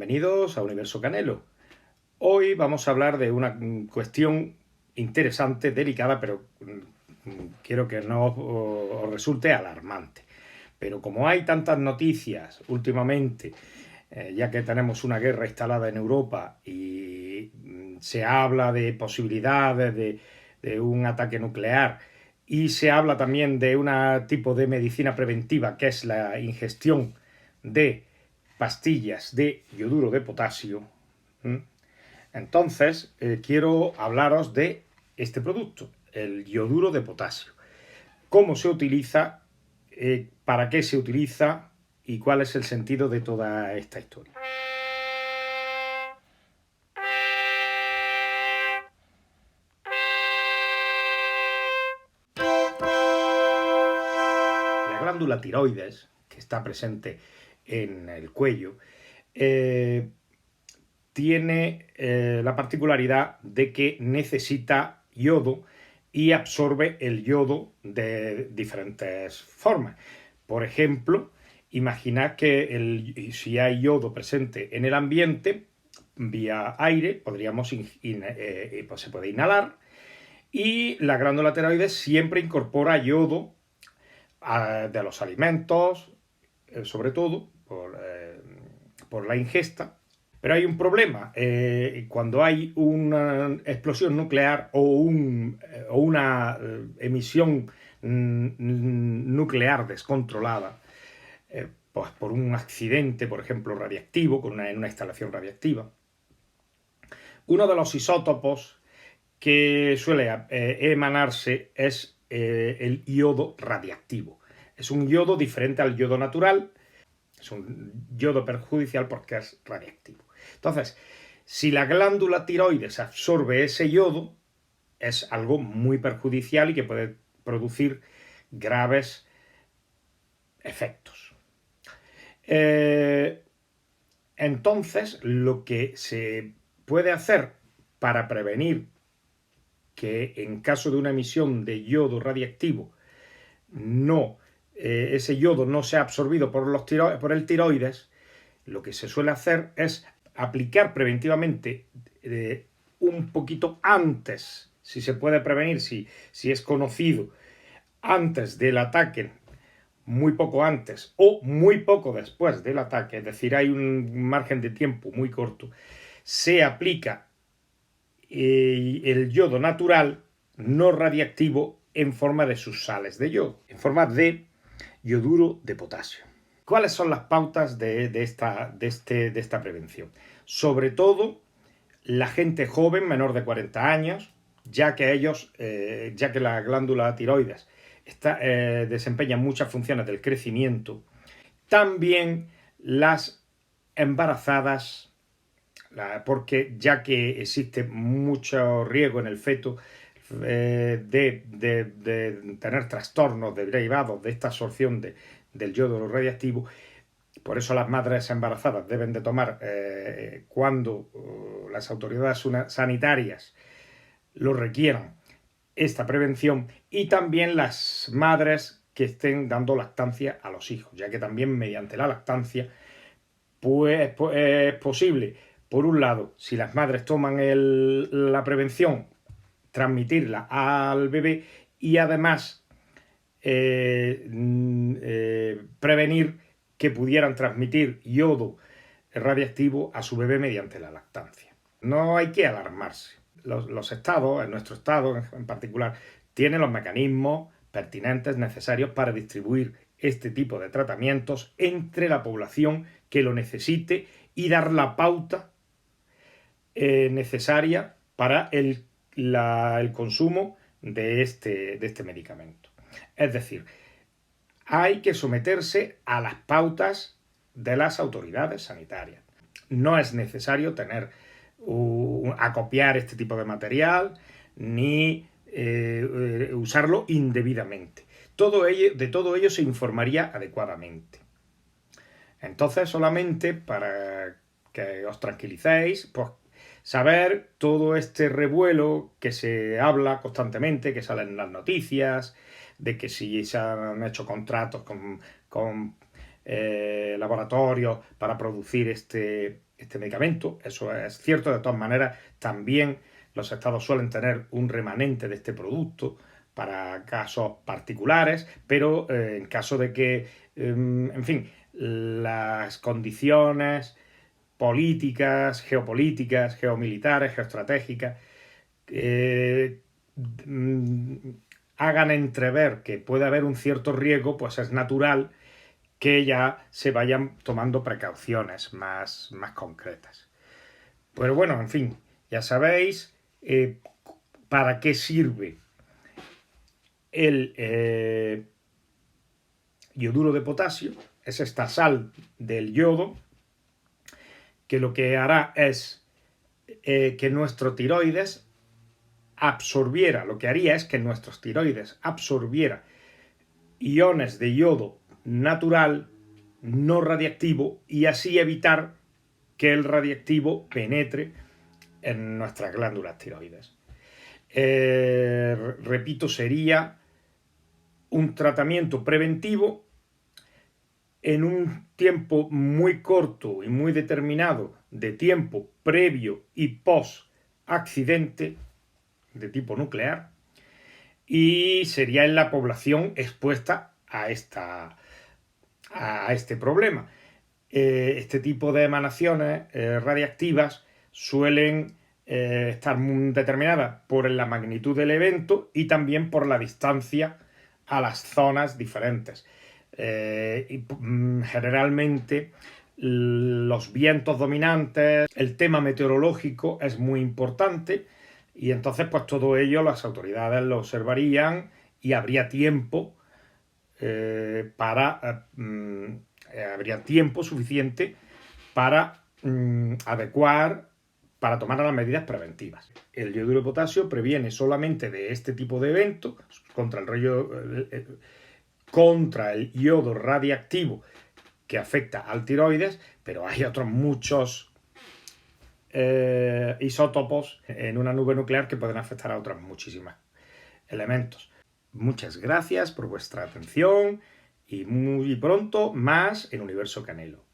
Bienvenidos a Universo Canelo. Hoy vamos a hablar de una cuestión interesante, delicada, pero quiero que no os resulte alarmante. Pero como hay tantas noticias últimamente, ya que tenemos una guerra instalada en Europa y se habla de posibilidades de un ataque nuclear y se habla también de un tipo de medicina preventiva que es la ingestión de pastillas de yoduro de potasio. Entonces, quiero hablaros de este producto, el yoduro de potasio. ¿Cómo se utiliza? ¿Para qué se utiliza? ¿Y cuál es el sentido de toda esta historia? La glándula tiroides, que está presente en el cuello, tiene la particularidad de que necesita yodo y absorbe el yodo de diferentes formas. Por ejemplo, imaginad que si hay yodo presente en el ambiente, vía aire, podríamos pues se puede inhalar, y la glándula tiroides siempre incorpora yodo de los alimentos, sobre todo por la ingesta. Pero hay un problema. Cuando hay una explosión nuclear o una emisión nuclear descontrolada, pues por un accidente, por ejemplo, radiactivo, en una instalación radiactiva, uno de los isótopos que suele emanarse es el yodo radiactivo. Es un yodo diferente al yodo natural, es un yodo perjudicial porque es radiactivo. Entonces, si la glándula tiroides absorbe ese yodo, es algo muy perjudicial y que puede producir graves efectos. Entonces, lo que se puede hacer para prevenir que en caso de una emisión de yodo radiactivo ese yodo no sea absorbido por el tiroides, lo que se suele hacer es aplicar preventivamente un poquito antes, si se puede prevenir, si es conocido, antes del ataque, muy poco antes o muy poco después del ataque, es decir, hay un margen de tiempo muy corto, se aplica el yodo natural no radiactivo en forma de sus sales de yodo, en forma de yoduro de potasio. ¿Cuáles son las pautas de esta prevención? Sobre todo la gente joven, menor de 40 años, ya que la glándula tiroides desempeña muchas funciones del crecimiento. También las embarazadas, porque ya que existe mucho riesgo en el feto de tener trastornos derivados de esta absorción del yodo radiactivo. Por eso las madres embarazadas deben de tomar, cuando las autoridades sanitarias lo requieran, esta prevención, y también las madres que estén dando lactancia a los hijos, ya que también mediante la lactancia pues es posible, por un lado, si las madres toman la prevención, transmitirla al bebé y además prevenir que pudieran transmitir yodo radiactivo a su bebé mediante la lactancia. No hay que alarmarse. Los estados, en nuestro estado en particular, tienen los mecanismos pertinentes necesarios para distribuir este tipo de tratamientos entre la población que lo necesite y dar la pauta necesaria para el consumo de este medicamento. Es decir, hay que someterse a las pautas de las autoridades sanitarias. No es necesario acopiar este tipo de material ni usarlo indebidamente. De todo ello se informaría adecuadamente. Entonces, solamente para que os tranquilicéis, pues saber todo este revuelo que se habla constantemente, que salen en las noticias, de que si se han hecho contratos con laboratorios para producir este este medicamento. Eso es cierto. De todas maneras, también los estados suelen tener un remanente de este producto para casos particulares, pero en caso de que, en fin, las condiciones políticas, geopolíticas, geomilitares, geoestratégicas, hagan entrever que puede haber un cierto riesgo, pues es natural que ya se vayan tomando precauciones más concretas. Pero bueno, en fin, ya sabéis para qué sirve el yoduro de potasio. Es esta sal del yodo que lo que hará es que nuestro tiroides absorbiera, lo que haría es que nuestros tiroides absorbiera iones de yodo natural, no radiactivo, y así evitar que el radiactivo penetre en nuestras glándulas tiroides. Repito, sería un tratamiento preventivo en un tiempo muy corto y muy determinado de tiempo previo y post accidente de tipo nuclear, y sería en la población expuesta a este problema. Este tipo de emanaciones radiactivas suelen estar determinadas por la magnitud del evento y también por la distancia a las zonas diferentes. Generalmente los vientos dominantes, el tema meteorológico es muy importante, y entonces pues todo ello las autoridades lo observarían y habría tiempo habría tiempo suficiente para adecuar, para tomar las medidas preventivas. El yoduro de potasio previene solamente de este tipo de eventos contra contra el yodo radiactivo que afecta al tiroides, pero hay otros muchos isótopos en una nube nuclear que pueden afectar a otros muchísimos elementos. Muchas gracias por vuestra atención y muy pronto más en Universo Canelo.